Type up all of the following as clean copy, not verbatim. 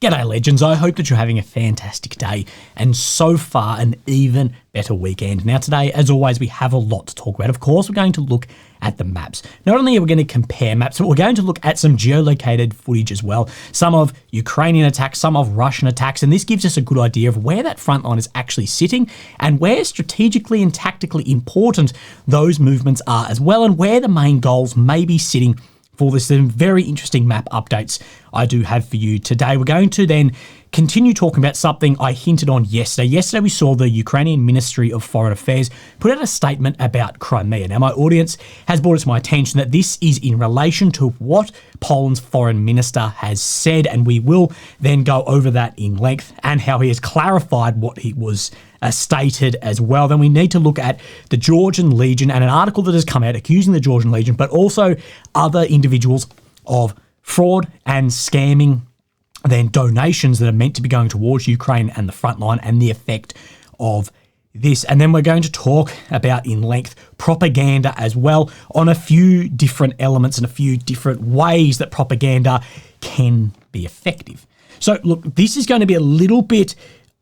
G'day legends, I hope that you're having a fantastic day and so far an even better weekend. Now today, as always, we have a lot to talk about. Of course, we're going to look at the maps. Not only are we going to compare maps, but we're going to look at some geolocated footage as well. Some of Ukrainian attacks, some of Russian attacks, and this gives us a good idea of where that front line is actually sitting and where strategically and tactically important those movements are as well, and where the main goals may be sitting for this very interesting map updates I do have for you today. We're going to then continue talking about something I hinted on yesterday. Yesterday we saw the Ukrainian Ministry of Foreign Affairs put out a statement about Crimea. Now my audience has brought it to my attention that this is in relation to what Poland's foreign minister has said, and we will then go over that in length and how he has clarified what he was stated as well. Then we need to look at the Georgian Legion and an article that has come out accusing the Georgian Legion, but also other individuals of fraud and scamming then donations that are meant to be going towards Ukraine and the front line and the effect of this. And then we're going to talk about in length propaganda as well on a few different elements and a few different ways that propaganda can be effective. So look, this is going to be a little bit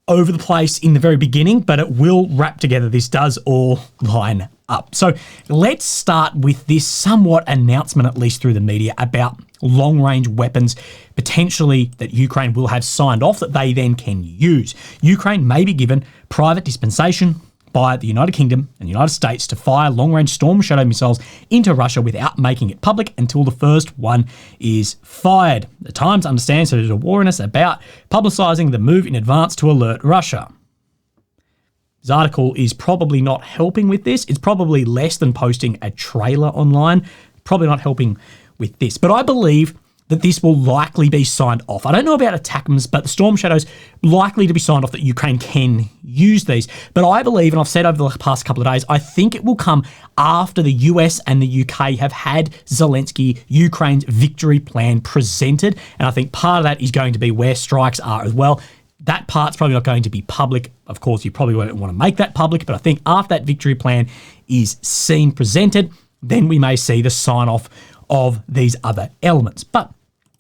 over the place in the very beginning, but it will wrap together. This does all line up. So let's start with this somewhat announcement, at least through the media, about long-range weapons potentially that Ukraine will have signed off that they then can use. Ukraine may be given private dispensation by the United Kingdom and the United States to fire long-range Storm Shadow missiles into Russia without making it public until the first one is fired. The Times understands that there's a wariness about publicising the move in advance to alert Russia. This article is probably not helping with this. It's probably less than posting a trailer online. Probably not helping with this. But I believe that this will likely be signed off. I don't know about ATACMS, but the Storm Shadows likely to be signed off that Ukraine can use these. But I believe, and I've said over the past couple of days, I think it will come after the US and the UK have had Zelensky, Ukraine's victory plan presented. And I think part of that is going to be where strikes are as well. That part's probably not going to be public. Of course, you probably won't want to make that public, but I think after that victory plan is seen presented, then we may see the sign-off of these other elements. But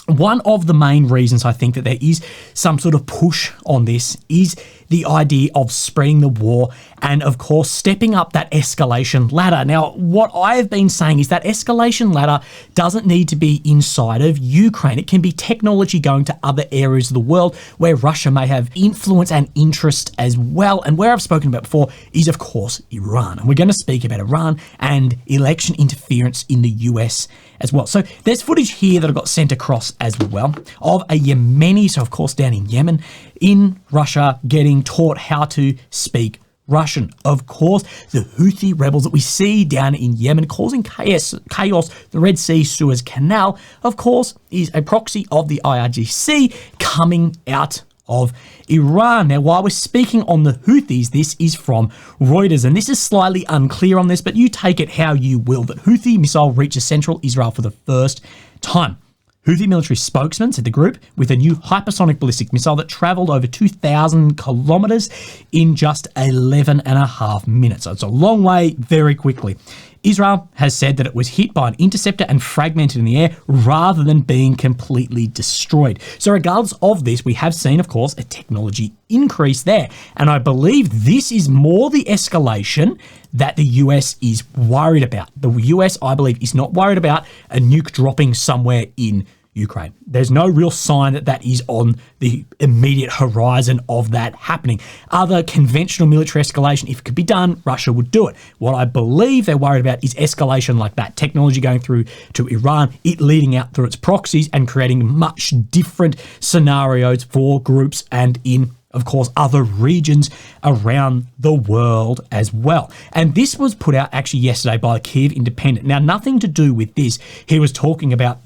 one of the main reasons I think that there is some sort of push on this is the idea of spreading the war and, of course, stepping up that escalation ladder. Now, what I have been saying is that escalation ladder doesn't need to be inside of Ukraine. It can be technology going to other areas of the world where Russia may have influence and interest as well. And where I've spoken about before is, of course, Iran. And we're going to speak about Iran and election interference in the US as well. So there's footage here that I got sent across as well of a Yemeni, so of course down in Yemen, in Russia, getting taught how to speak Russian. Of course, the Houthi rebels that we see down in Yemen causing chaos, the Red Sea Suez Canal, of course, is a proxy of the IRGC coming out of Iran. Now, while we're speaking on the Houthis, this is from Reuters, and this is slightly unclear on this, but you take it how you will, that Houthi missile reaches central Israel for the first time. Houthi military spokesman said the group, with a new hypersonic ballistic missile that travelled over 2,000 kilometres in just 11 and a half minutes. So it's a long way very quickly. Israel has said that it was hit by an interceptor and fragmented in the air rather than being completely destroyed. So regardless of this, we have seen, of course, a technology increase there. And I believe this is more the escalation that the US is worried about. The US, I believe, is not worried about a nuke dropping somewhere in Ukraine. There's no real sign that that is on the immediate horizon of that happening. Other conventional military escalation, if it could be done, Russia would do it. What I believe they're worried about is escalation like that, technology going through to Iran, it leading out through its proxies and creating much different scenarios for groups and in, of course, other regions around the world as well. And this was put out actually yesterday by the Kyiv Independent. Now, nothing to do with this. He was talking about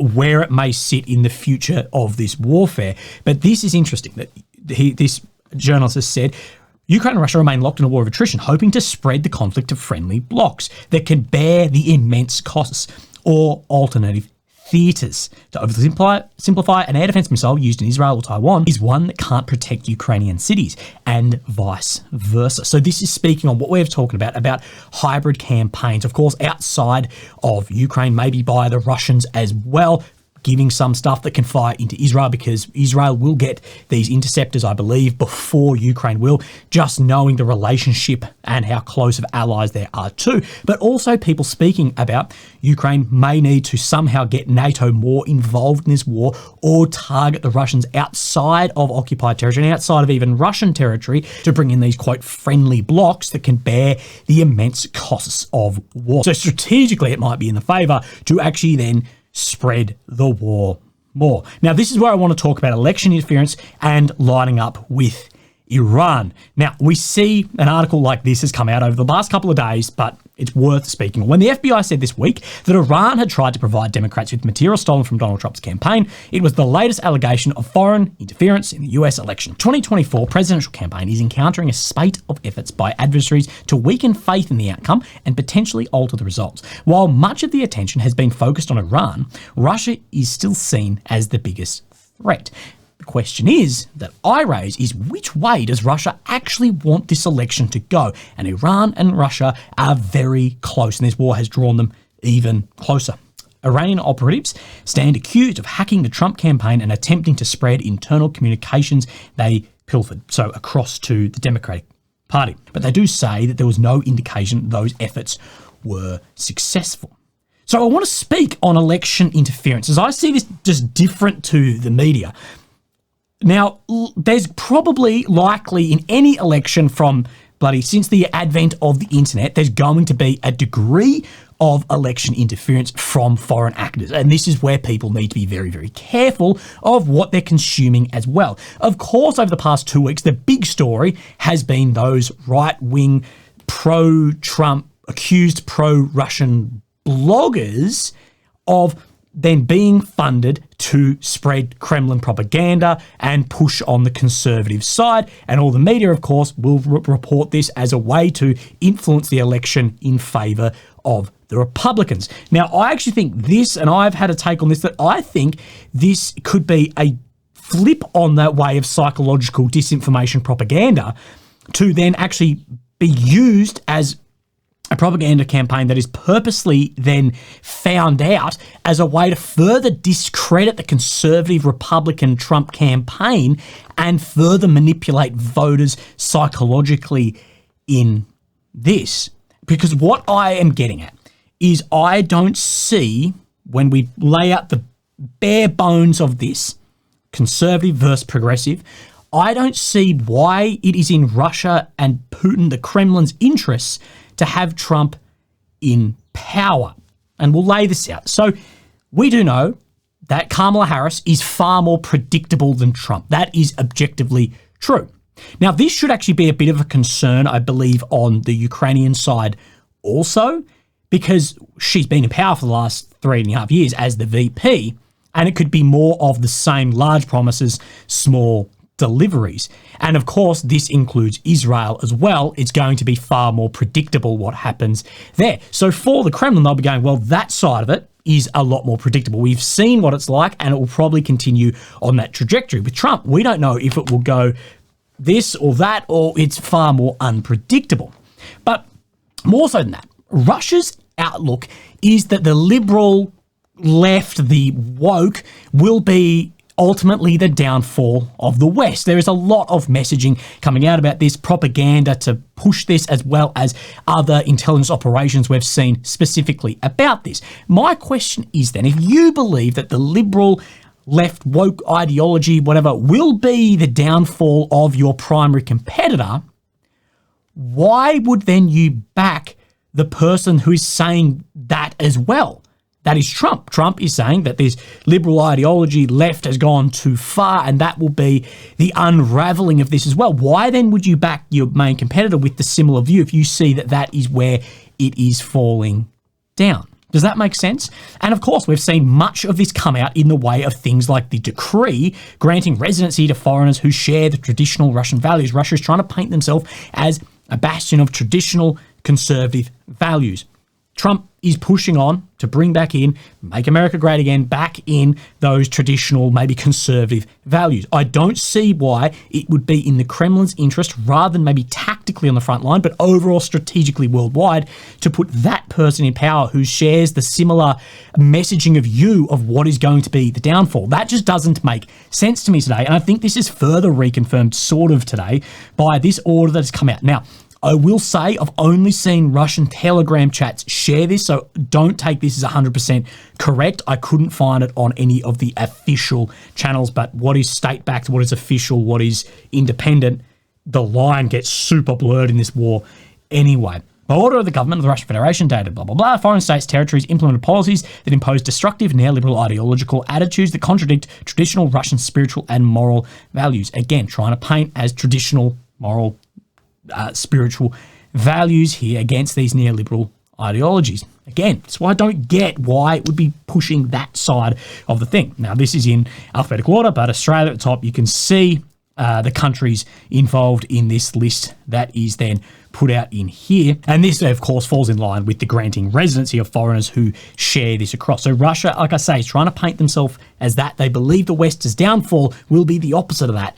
where it may sit in the future of this warfare. But this is interesting that this journalist has said, Ukraine and Russia remain locked in a war of attrition, hoping to spread the conflict to friendly blocs that can bear the immense costs or alternative theatres. To oversimplify, an air defence missile used in Israel or Taiwan is one that can't protect Ukrainian cities, and vice versa. So this is speaking on what we're talking about hybrid campaigns, of course, outside of Ukraine, maybe by the Russians as well, giving some stuff that can fire into Israel, because Israel will get these interceptors, I believe, before Ukraine will, just knowing the relationship and how close of allies there are too. But also people speaking about Ukraine may need to somehow get NATO more involved in this war, or target the Russians outside of occupied territory and outside of even Russian territory to bring in these, quote, friendly blocs that can bear the immense costs of war. So strategically, it might be in the favour to actually then spread the war more. Now, this is where I want to talk about election interference and lining up with Iran. Now, we see an article like this has come out over the last couple of days, but it's worth speaking. When the FBI said this week that Iran had tried to provide Democrats with material stolen from Donald Trump's campaign, it was the latest allegation of foreign interference in the US election. 2024 presidential campaign is encountering a spate of efforts by adversaries to weaken faith in the outcome and potentially alter the results. While much of the attention has been focused on Iran, Russia is still seen as the biggest threat. The question is that I raise is, which way does Russia actually want this election to go? And Iran and Russia are very close, and this war has drawn them even closer. Iranian operatives stand accused of hacking the Trump campaign and attempting to spread internal communications they pilfered, so across to the Democratic Party. But they do say that there was no indication those efforts were successful. So I want to speak on election interference, as I see this just different to the media. Now, there's probably likely in any election since the advent of the internet, there's going to be a degree of election interference from foreign actors. And this is where people need to be very, very careful of what they're consuming as well. Of course, over the past 2 weeks, the big story has been those right-wing, pro-Trump, accused pro-Russian bloggers of then being funded to spread Kremlin propaganda and push on the conservative side. And all the media, of course, will report this as a way to influence the election in favour of the Republicans. Now, I actually think this, and I've had a take on this, that I think this could be a flip on that way of psychological disinformation propaganda to then actually be used as a propaganda campaign that is purposely then found out as a way to further discredit the conservative Republican Trump campaign and further manipulate voters psychologically in this. Because what I am getting at is I don't see, when we lay out the bare bones of this, conservative versus progressive, I don't see why it is in Russia and Putin, the Kremlin's interests, to have Trump in power. And we'll lay this out. So we do know that Kamala Harris is far more predictable than Trump. That is objectively true. Now, this should actually be a bit of a concern, I believe, on the Ukrainian side also, because she's been in power for the last 3.5 years as the VP, and it could be more of the same: large promises, small deliveries. And of course, this includes Israel as well. It's going to be far more predictable what happens there. So for the Kremlin, they'll be going, well, that side of it is a lot more predictable. We've seen what it's like, and it will probably continue on that trajectory. With Trump, we don't know if it will go this or that, or it's far more unpredictable. But more so than that, Russia's outlook is that the liberal left, the woke, will be ultimately the downfall of the West. There is a lot of messaging coming out about this, propaganda to push this, as well as other intelligence operations we've seen specifically about this. My question is then, if you believe that the liberal left woke ideology, whatever, will be the downfall of your primary competitor, why would then you back the person who is saying that as well? That is Trump. Trump is saying that this liberal ideology left has gone too far, and that will be the unraveling of this as well. Why then would you back your main competitor with the similar view if you see that that is where it is falling down? Does that make sense? And of course, we've seen much of this come out in the way of things like the decree granting residency to foreigners who share the traditional Russian values. Russia is trying to paint themselves as a bastion of traditional conservative values. Trump is pushing on to bring back in, make America great again, back in those traditional, maybe conservative values. I don't see why it would be in the Kremlin's interest, rather than maybe tactically on the front line, but overall strategically worldwide, to put that person in power who shares the similar messaging of you of what is going to be the downfall. That just doesn't make sense to me today. And I think this is further reconfirmed sort of today by this order that has come out. Now, I will say I've only seen Russian Telegram chats share this, so don't take this as 100% correct. I couldn't find it on any of the official channels, but what is state-backed, what is official, what is independent, the line gets super blurred in this war anyway. By order of the government of the Russian Federation, dated blah, blah, blah, foreign states, territories implemented policies that impose destructive neoliberal ideological attitudes that contradict traditional Russian spiritual and moral values. Again, trying to paint as traditional moral spiritual values here against these neoliberal ideologies. Again, that's why I don't get why it would be pushing that side of the thing. Now, this is in alphabetical order, but Australia at the top, you can see the countries involved in this list that is then put out in here. And this, of course, falls in line with the granting residency of foreigners who share this across. So Russia, like I say, is trying to paint themselves as that. They believe the West's downfall will be the opposite of that.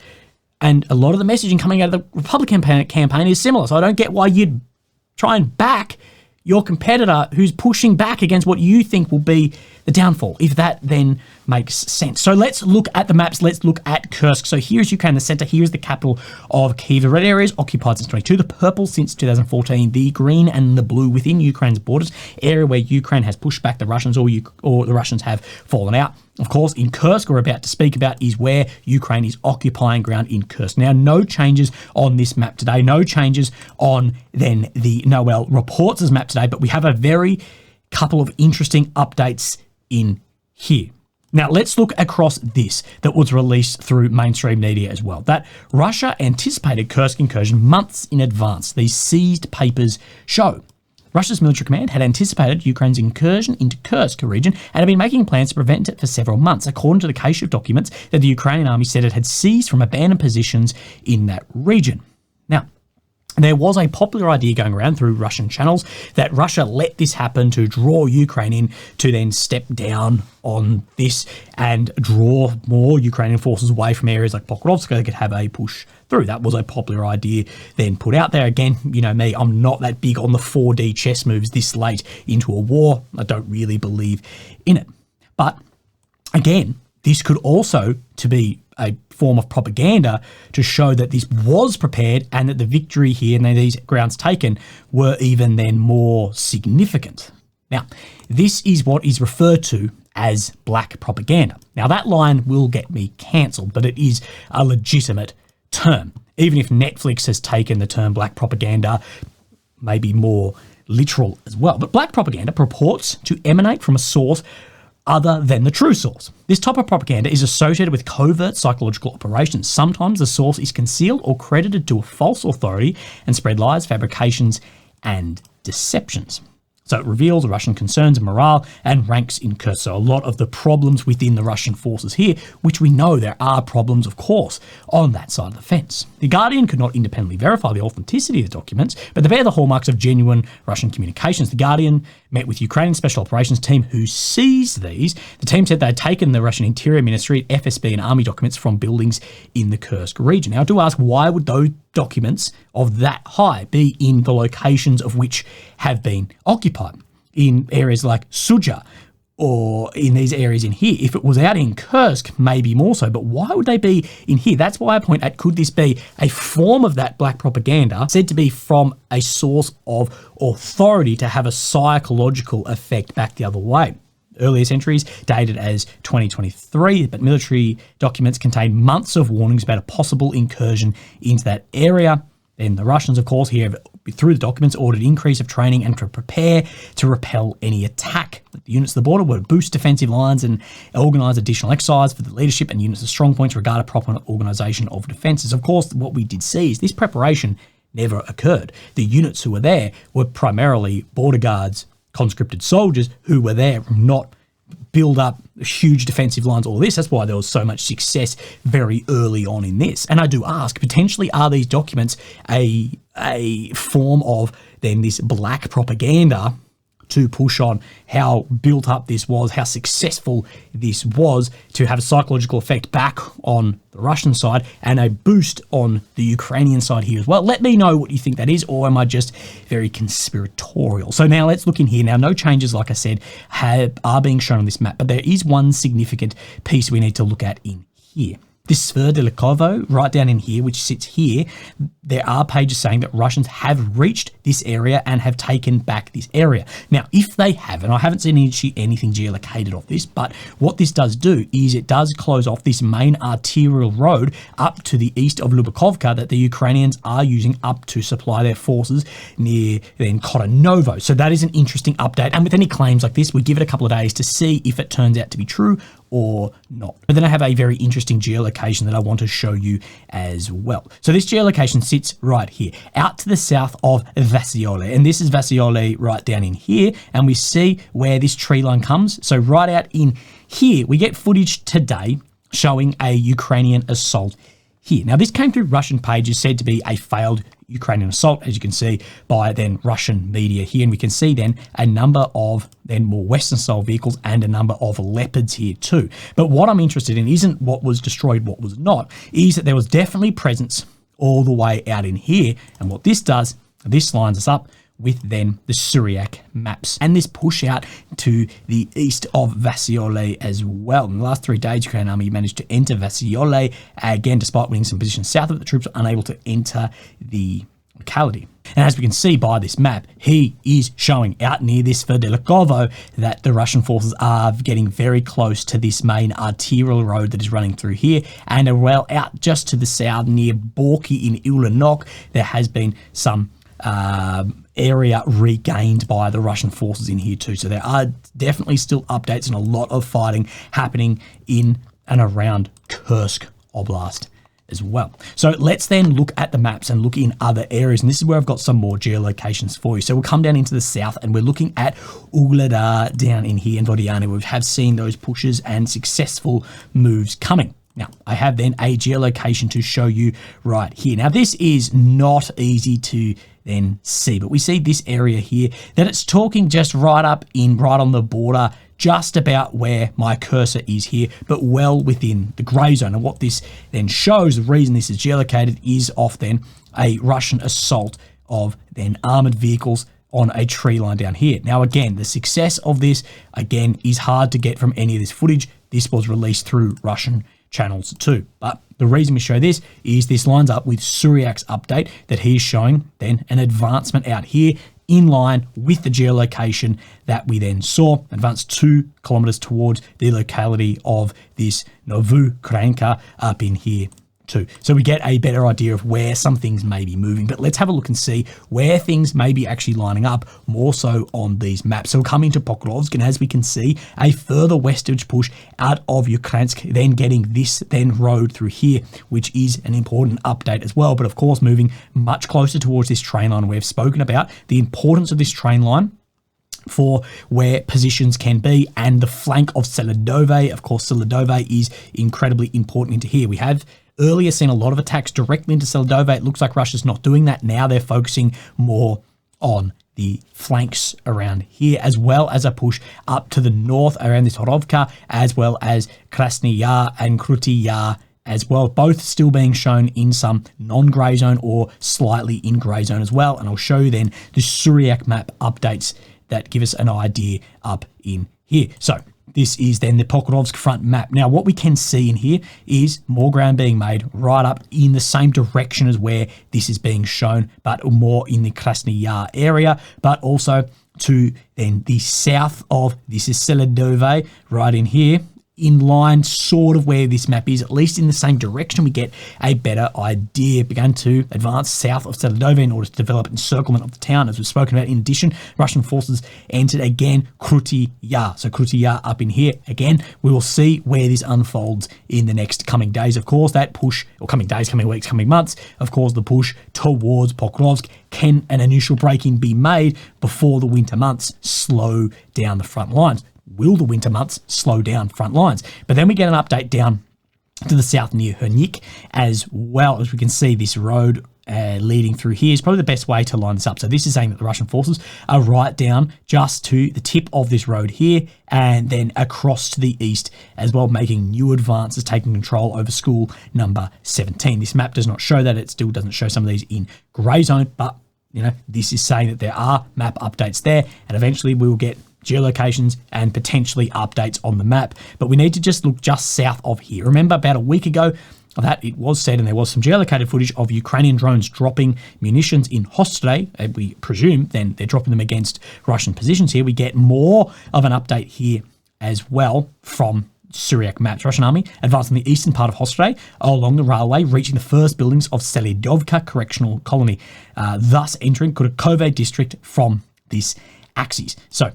And a lot of the messaging coming out of the Republican campaign is similar. So I don't get why you'd try and back your competitor who's pushing back against what you think will be the downfall, if that then makes sense. So let's look at the maps. Let's look at Kursk. So here's Ukraine, the center. Here's the capital of Kyiv. The red areas occupied since 22, the purple since 2014, the green and the blue within Ukraine's borders, area where Ukraine has pushed back the Russians or the Russians have fallen out. Of course, in Kursk, we're about to speak about is where Ukraine is occupying ground in Kursk. Now, no changes on this map today. No changes on then the Noel Reports' map today, but we have a very couple of interesting updates in here. Now, let's look across this that was released through mainstream media as well. That Russia anticipated Kursk incursion months in advance. These seized papers show Russia's military command had anticipated Ukraine's incursion into Kursk region and had been making plans to prevent it for several months, according to the Kyiv documents that the Ukrainian army said it had seized from abandoned positions in that region. Now, there was a popular idea going around through Russian channels that Russia let this happen to draw Ukraine in to then step down on this and draw more Ukrainian forces away from areas like Pokrovsk so they could have a push through. That was a popular idea then put out there. Again, you know me, I'm not that big on the 4D chess moves this late into a war. I don't really believe in it. But again, this could also to be a form of propaganda to show that this was prepared and that the victory here and these grounds taken were even then more significant. Now, this is what is referred to as black propaganda. Now, that line will get me cancelled, but it is a legitimate term. Even if Netflix has taken the term black propaganda, maybe more literal as well. But black propaganda purports to emanate from a source other than the true source. This type of propaganda is associated with covert psychological operations. Sometimes the source is concealed or credited to a false authority and spread lies, fabrications, and deceptions. So it reveals Russian concerns and morale and ranks in Kursk. So a lot of the problems within the Russian forces here, which we know there are problems, of course, on that side of the fence. The Guardian could not independently verify the authenticity of the documents, but they bear the hallmarks of genuine Russian communications. The Guardian met with Ukrainian Special Operations team who seized these. The team said they had taken the Russian Interior Ministry, FSB, and Army documents from buildings in the Kursk region. Now, I do ask, why would those documents of that high be in the locations of which have been occupied in areas like Suja or in these areas in here? If it was out in Kursk, maybe more so, but why would they be in here? That's why I point at, could this be a form of that black propaganda said to be from a source of authority to have a psychological effect back the other way? Earliest entries dated as 2023, but military documents contain months of warnings about a possible incursion into that area. Then the Russians, of course, here through the documents ordered increase of training and to prepare to repel any attack. The units of the border were to boost defensive lines and organise additional exercise for the leadership and units of strong points regard a proper organisation of defences. Of course, what we did see is this preparation never occurred. The units who were there were primarily border guards, conscripted soldiers who were there, not build up huge defensive lines, all this. That's why there was so much success very early on in this. And I do ask, potentially are these documents a form of then this black propaganda to push on how built up this was, how successful this was to have a psychological effect back on the Russian side and a boost on the Ukrainian side here as well. Let me know what you think that is, or am I just very conspiratorial? So now let's look in here. Now, no changes, like I said, are being shown on this map, but there is one significant piece we need to look at in here. This Veseloe, right down in here, which sits here, there are pages saying that Russians have reached this area and have taken back this area. Now, if they have, and I haven't seen anything geolocated of this, but what this does do is it does close off this main arterial road up to the east of Lyubakovka that the Ukrainians are using up to supply their forces near then Kotonovo. So that is an interesting update. And with any claims like this, we give it a couple of days to see if it turns out to be true or not. But then I have a very interesting geolocation that I want to show you as well. So this geolocation sits right here, out to the south of Veseloe. And this is Veseloe right down in here. And we see where this tree line comes. So right out in here, we get footage today showing a Ukrainian assault here. Now, this came through Russian pages, said to be a failed Ukrainian assault, as you can see by then Russian media here. And we can see then a number of then more Western style vehicles and a number of Leopards here too. But what I'm interested in isn't what was destroyed, what was not, is that there was definitely presence all the way out in here. And what this does, this lines us up with then the Syriac maps and this push out to the east of Veseloe as well. In the last 3 days, Ukrainian army managed to enter Veseloe, again, despite winning some positions south of it, the troops were unable to enter the locality. And as we can see by this map, he is showing out near this Veseloe that the Russian forces are getting very close to this main arterial road that is running through here, and are well out just to the south near Borki in Ulanok. There has been some area regained by the Russian forces in here too. So there are definitely still updates and a lot of fighting happening in and around Kursk Oblast as well. So let's then look at the maps and look in other areas. And this is where I've got some more geolocations for you. So we'll come down into the south and we're looking at Ugledar down in here in Vodiane. We have seen those pushes and successful moves coming. Now, I have then a geolocation to show you right here. Now, this is not easy to then see, but we see this area here that it's talking just right on the border, just about where my cursor is here, but well within the grey zone. And what this then shows, the reason this is geolocated, is off then a Russian assault of then armoured vehicles on a tree line down here. Now, again, the success of this, again, is hard to get from any of this footage. This was released through Russian channels too. But the reason we show this is this lines up with Syriac's update that he's showing then an advancement out here in line with the geolocation that we then saw, advanced 2 kilometers towards the locality of this Novukranka up in here too. So we get a better idea of where some things may be moving, but let's have a look and see where things may be actually lining up more so on these maps. So we'll come into Pokrovsk, and as we can see, a further westwards push out of Ukrainsk, then getting this then road through here, which is an important update as well. But of course, moving much closer towards this train line. We've spoken about the importance of this train line for where positions can be, and the flank of Veseloe. Of course, Veseloe is incredibly important into here. We have earlier seen a lot of attacks directly into Veseloe. It looks like Russia's not doing that. Now they're focusing more on the flanks around here, as well as a push up to the north around this Horovka, as well as Krasny Yar and Kruty Yar as well, both still being shown in some non-grey zone or slightly in grey zone as well. And I'll show you then the Syriac map updates that give us an idea up in here. So this is then the Pokrovsk front map. Now, what we can see in here is more ground being made right up in the same direction as where this is being shown, but more in the Krasny Yar area, but also to then the south of this is Veseloe right in here, in line sort of where this map is, at least in the same direction. We get a better idea. Began to advance south of Veseloe in order to develop encirclement of the town, as we've spoken about. In addition, Russian forces entered again Kruty Yar. So Kruty Yar up in here. Again, we will see where this unfolds in the next coming days. Of course, that push, or coming days, coming weeks, coming months, of course, the push towards Pokrovsk. Can an initial break-in be made before the winter months slow down the front lines? Will the winter months slow down front lines? But then we get an update down to the south near Hernik, as well as we can see this road leading through here is probably the best way to line this up. So this is saying that the Russian forces are right down just to the tip of this road here and then across to the east as well, making new advances, taking control over school number 17. This map does not show that. It still doesn't show some of these in grey zone, but this is saying that there are map updates there, and eventually we will get geolocations and potentially updates on the map. But we need to just look just south of here. Remember about a week ago that it was said, and there was some geolocated footage of Ukrainian drones dropping munitions in Hostode, and we presume then they're dropping them against Russian positions here. We get more of an update here as well from Syriac maps. Russian army advancing the eastern part of Hostode along the railway, reaching the first buildings of Selidovka Correctional Colony, thus entering Kurkove district from this axis. So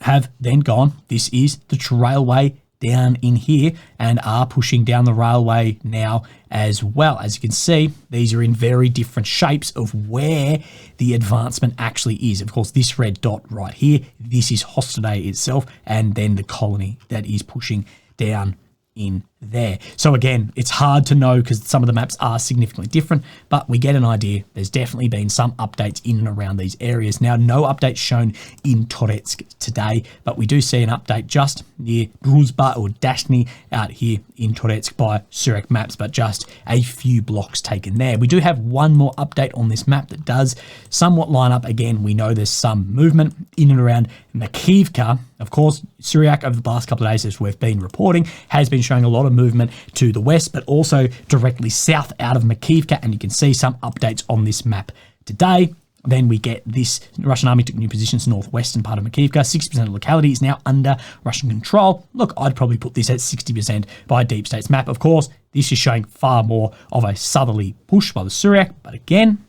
have then gone, this is the railway down in here, and are pushing down the railway now as well. As you can see, these are in very different shapes of where the advancement actually is. Of course, this red dot right here, this is Hostode itself, and then the colony that is pushing down in there. So again, it's hard to know because some of the maps are significantly different, but we get an idea. There's definitely been some updates in and around these areas. Now, no updates shown in Toretsk today, but we do see an update just near Druzhba or Dashny out here in Toretsk by Syriac maps, but just a few blocks taken there. We do have one more update on this map that does somewhat line up. Again, we know there's some movement in and around Makiivka. Of course, Syriac over the last couple of days, as we've been reporting, has been showing a lot of movement to the west, but also directly south out of Makiivka, and you can see some updates on this map today. Then we get this: Russian army took new positions northwestern part of Makiivka. 60% of the locality is now under Russian control. Look, I'd probably put this at 60% by Deep State's map. Of course, this is showing far more of a southerly push by the Syriac, but again,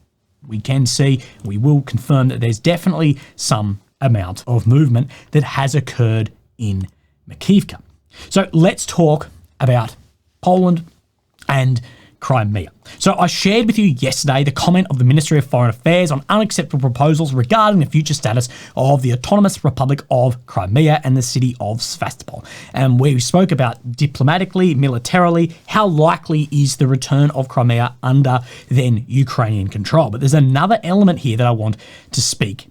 we can see, we will confirm that there's definitely some amount of movement that has occurred in Makiivka. So let's talk about Poland and Crimea. So I shared with you yesterday the comment of the Ministry of Foreign Affairs on unacceptable proposals regarding the future status of the Autonomous Republic of Crimea and the city of Sevastopol. And we spoke about diplomatically, militarily, how likely is the return of Crimea under then Ukrainian control. But there's another element here that I want to speak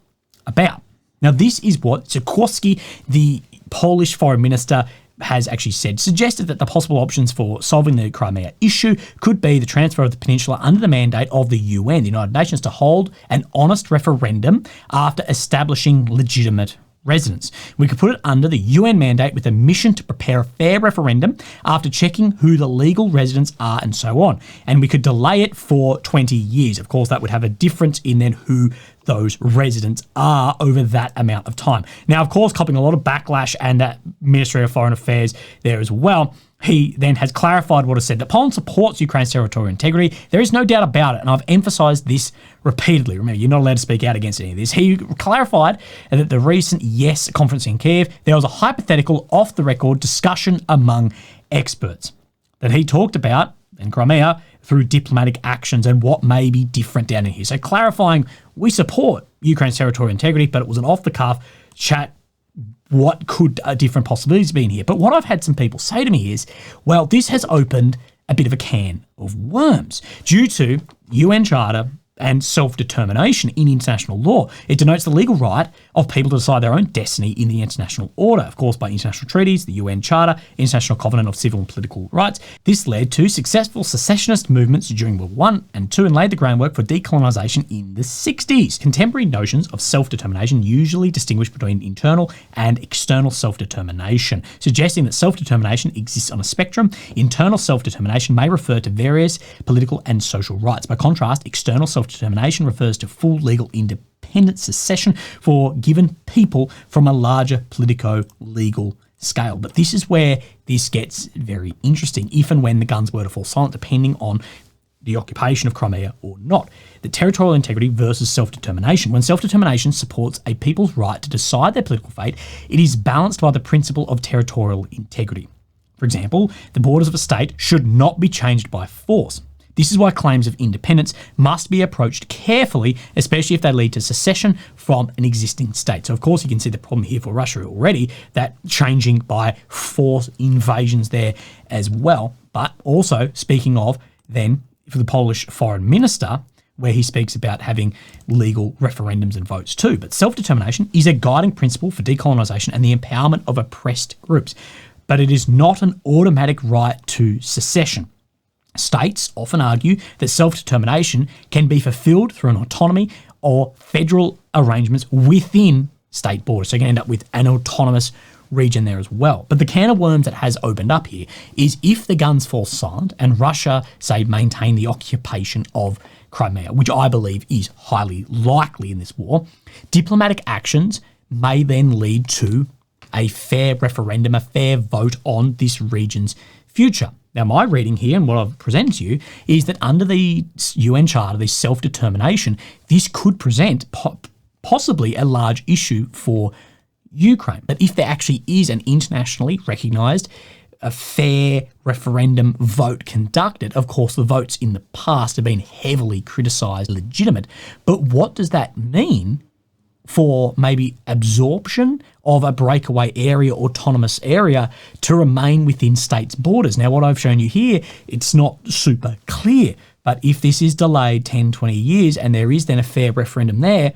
about. Now, this is what Kursk, the Polish foreign minister, has actually suggested that the possible options for solving the Crimea issue could be the transfer of the peninsula under the mandate of the UN, the United Nations, to hold an honest referendum after establishing legitimate residents. We could put it under the UN mandate with a mission to prepare a fair referendum after checking who the legal residents are and so on. And we could delay it for 20 years. Of course, that would have a difference in then who those residents are over that amount of time. Now, of course, copying a lot of backlash, and that Ministry of Foreign Affairs there as well, he then has clarified what is said, that Poland supports Ukraine's territorial integrity. There is no doubt about it, and I've emphasised this repeatedly. Remember, you're not allowed to speak out against any of this. He clarified that at the recent Yes conference in Kiev, there was a hypothetical off-the-record discussion among experts that he talked about in Crimea through diplomatic actions and what may be different down in here. So clarifying, we support Ukraine's territorial integrity, but it was an off-the-cuff chat. What could different possibilities be in here? But what I've had some people say to me is, well, this has opened a bit of a can of worms due to UN Charter and self-determination in international law. It denotes the legal right of people to decide their own destiny in the international order, of course, by international treaties, the UN Charter, International Covenant of Civil and Political Rights. This led to successful secessionist movements during World War I and II and laid the groundwork for decolonisation in the 60s. Contemporary notions of self-determination usually distinguish between internal and external self-determination, suggesting that self-determination exists on a spectrum. Internal self-determination may refer to various political and social rights. By contrast, external self-determination refers to full legal independent secession for given people from a larger politico-legal scale. But this is where this gets very interesting, if and when the guns were to fall silent, depending on the occupation of Crimea or not. The territorial integrity versus self-determination. When self-determination supports a people's right to decide their political fate, it is balanced by the principle of territorial integrity. For example, the borders of a state should not be changed by force. This is why claims of independence must be approached carefully, especially if they lead to secession from an existing state. So, of course, you can see the problem here for Russia already, that changing by force invasions there as well. But also, speaking of then, for the Polish foreign minister, where he speaks about having legal referendums and votes too. But self-determination is a guiding principle for decolonisation and the empowerment of oppressed groups. But it is not an automatic right to secession. States often argue that self-determination can be fulfilled through an autonomy or federal arrangements within state borders. So you can end up with an autonomous region there as well. But the can of worms that has opened up here is if the guns fall silent and Russia, say, maintain the occupation of Crimea, which I believe is highly likely in this war, diplomatic actions may then lead to a fair referendum, a fair vote on this region's future. Now, my reading here and what I've presented to you is that under the UN Charter, this self-determination, this could present possibly a large issue for Ukraine. But if there actually is an internationally recognised, a fair referendum vote conducted, of course, the votes in the past have been heavily criticised, legitimate. But what does that mean for maybe absorption of a breakaway area, autonomous area, to remain within states' borders? Now, what I've shown you here, it's not super clear. But if this is delayed 10, 20 years and there is then a fair referendum there,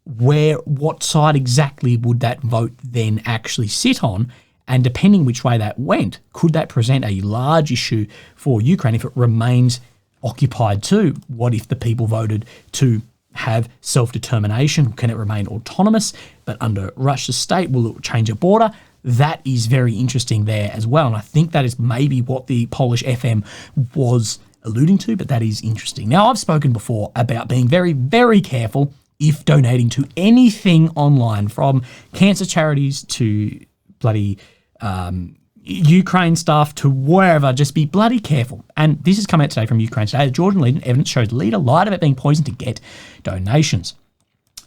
what side exactly would that vote then actually sit on? And depending which way that went, could that present a large issue for Ukraine if it remains occupied too? What if the people voted to have self-determination? Can it remain autonomous? But under Russia's state, will it change a border? That is very interesting there as well. And I think that is maybe what the Polish FM was alluding to, but that is interesting. Now, I've spoken before about being very, very careful if donating to anything online, from cancer charities to bloody Ukraine stuff to wherever. Just be bloody careful. And this has come out today from Ukraine Today. The Georgian leader evidence shows the leader lied about being poisoned to get donations,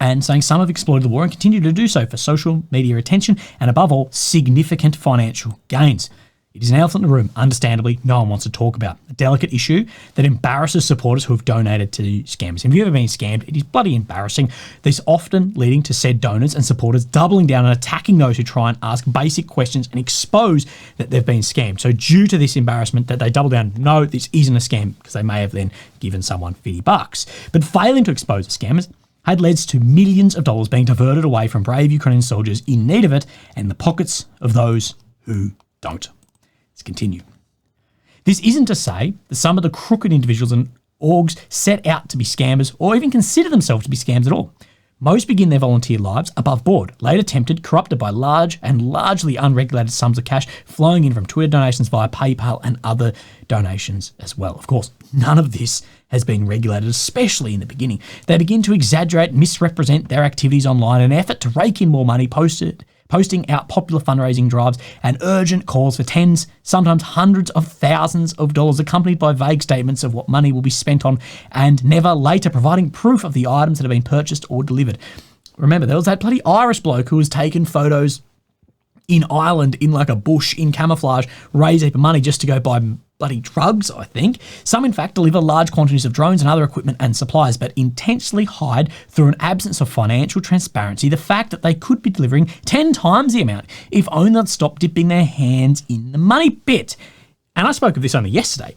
and saying some have exploited the war and continue to do so for social media attention and, above all, significant financial gains. It is an elephant in the room, understandably, no one wants to talk about. A delicate issue that embarrasses supporters who have donated to scammers. If you've ever been scammed, it is bloody embarrassing. This often leading to said donors and supporters doubling down and attacking those who try and ask basic questions and expose that they've been scammed. So due to this embarrassment, that they double down, no, this isn't a scam, because they may have then given someone $50. But failing to expose the scammers had led to millions of dollars being diverted away from brave Ukrainian soldiers in need of it and the pockets of those who don't. Let's continue. This isn't to say that some of the crooked individuals and orgs set out to be scammers or even consider themselves to be scams at all. Most begin their volunteer lives above board, later tempted, corrupted by large and largely unregulated sums of cash flowing in from Twitter donations via PayPal and other donations as well. Of course, none of this has been regulated, especially in the beginning. They begin to exaggerate, misrepresent their activities online in an effort to rake in more money, posting out popular fundraising drives and urgent calls for tens, sometimes hundreds of thousands of dollars, accompanied by vague statements of what money will be spent on, and never later providing proof of the items that have been purchased or delivered. Remember, there was that bloody Irish bloke who was taking photos in Ireland in like a bush in camouflage, raise a heap of money just to go buy bloody drugs, I think. Some, in fact, deliver large quantities of drones and other equipment and supplies, but intentionally hide, through an absence of financial transparency, the fact that they could be delivering 10 times the amount if only they'd stop dipping their hands in the money bit. And I spoke of this only yesterday.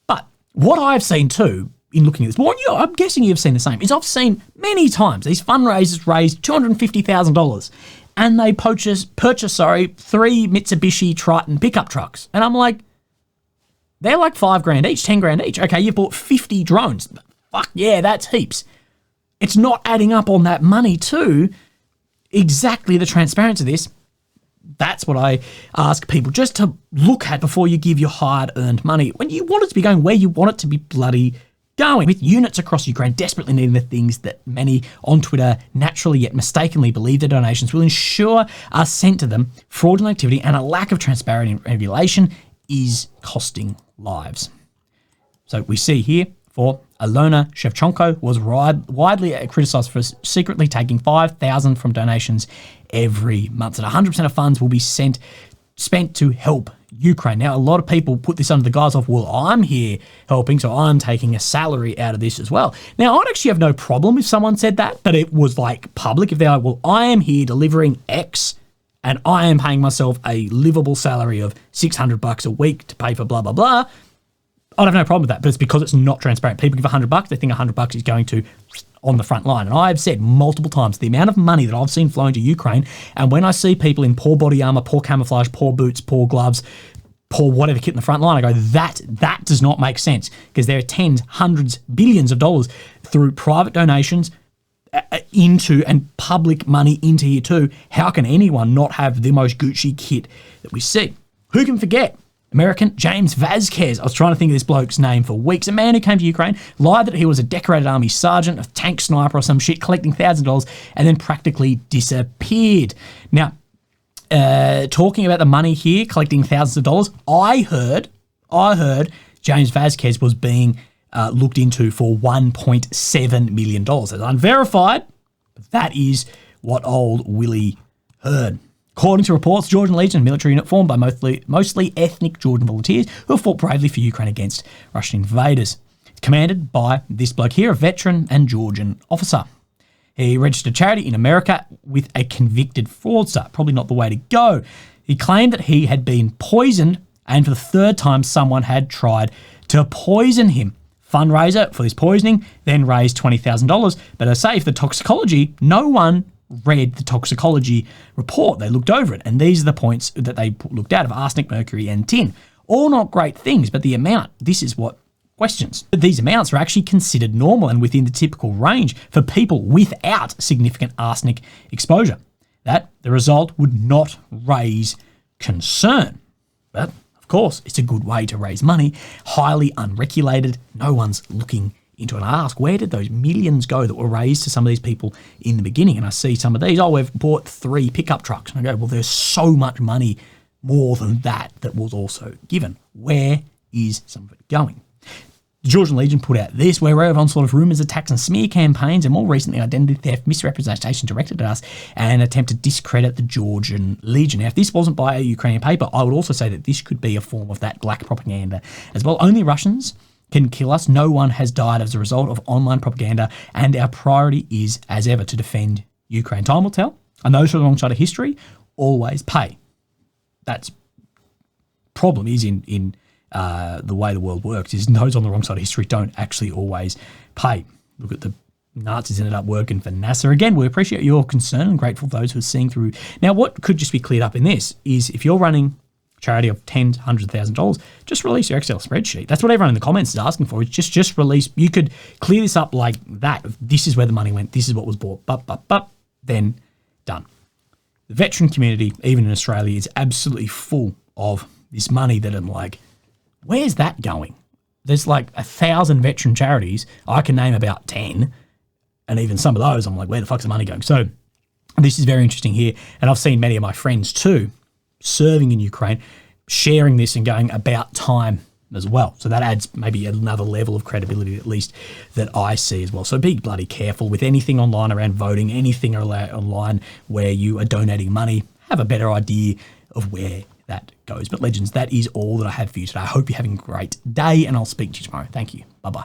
But what I've seen too, in looking at this, well, I'm guessing you've seen the same, is I've seen many times these fundraisers raise $250,000 and they purchase 3 Mitsubishi Triton pickup trucks. And I'm like, they're like $5,000 each, $10,000 each. Okay, you bought 50 drones. Fuck yeah, that's heaps. It's not adding up on that money too. Exactly the transparency of this. That's what I ask people just to look at before you give your hard-earned money. When you want it to be going where you want it to be bloody going. With units across Ukraine desperately needing the things that many on Twitter naturally yet mistakenly believe their donations will ensure are sent to them, fraudulent activity and a lack of transparency and regulation is costing lives. So we see here for Alona Shevchenko was widely criticised for secretly taking $5,000 from donations every month. And 100% of funds will be spent to help Ukraine. Now, a lot of people put this under the guise of, well, I'm here helping, so I'm taking a salary out of this as well. Now, I'd actually have no problem if someone said that, but it was like public. If they're like, well, I am here delivering X and I am paying myself a livable salary of $600 a week to pay for blah, blah, blah, I'd have no problem with that, but it's because it's not transparent. People give $100, they think $100 is going to on the front line. And I've said multiple times the amount of money that I've seen flowing to Ukraine, and when I see people in poor body armor, poor camouflage, poor boots, poor gloves, poor whatever kit in the front line, I go, that does not make sense, because there are tens, hundreds, billions of dollars through private donations into and public money into here too. How can anyone not have the most Gucci kit that we see? Who can forget American James Vasquez? I was trying to think of this bloke's name for weeks. A man who came to Ukraine, lied that he was a decorated army sergeant, a tank sniper or some shit, collecting thousands of dollars, and then practically disappeared. Now, talking about the money here, collecting thousands of dollars, I heard James Vasquez was being looked into for $1.7 million. It's unverified, but that is what old Willie heard. According to reports, Georgian Legion, a military unit formed by mostly ethnic Georgian volunteers who have fought bravely for Ukraine against Russian invaders. It's commanded by this bloke here, a veteran and Georgian officer. He registered a charity in America with a convicted fraudster. Probably not the way to go. He claimed that he had been poisoned, and for the third time someone had tried to poison him. Fundraiser for this poisoning then raised $20,000. But I say, for the toxicology, no one read the toxicology report. They looked over it, and these are the points that they looked at of arsenic, mercury, and tin. All not great things, but the amount, this is what questions. These amounts are actually considered normal and within the typical range for people without significant arsenic exposure. That the result would not raise concern. But of course, it's a good way to raise money, highly unregulated. No one's looking into it. And I ask, where did those millions go that were raised to some of these people in the beginning? And I see some of these, we've bought 3 pickup trucks. And I go, well, there's so much money more than that was also given. Where is some of it going? The Georgian Legion put out this: we're aware of onslaught of rumours, attacks and smear campaigns, and more recently identity theft, misrepresentation directed at us, and an attempt to discredit the Georgian Legion. Now, if this wasn't by a Ukrainian paper, I would also say that this could be a form of that black propaganda as well. Only Russians can kill us. No one has died as a result of online propaganda, and our priority is, as ever, to defend Ukraine. Time will tell, and those who are alongside of history always pay. That's problem is in the way the world works, is those on the wrong side of history don't actually always pay. Look at the Nazis ended up working for NASA. Again, we appreciate your concern and grateful for those who are seeing through. Now, what could just be cleared up in this is if you're running charity of $10,000, $100,000, just release your Excel spreadsheet. That's what everyone in the comments is asking for. Is just release. You could clear this up like that. This is where the money went. This is what was bought. But then done. The veteran community, even in Australia, is absolutely full of this money that I'm like, where's that going? There's like 1,000 veteran charities. I can name about 10, and even some of those, I'm like, where the fuck's the money going? So this is very interesting here, and I've seen many of my friends too, serving in Ukraine, sharing this and going about time as well. So that adds maybe another level of credibility, at least, that I see as well. So be bloody careful with anything online around voting, anything online where you are donating money. Have a better idea of where that goes. But legends, that is all that I have for you today. I hope you're having a great day, and I'll speak to you tomorrow. Thank you. Bye-bye.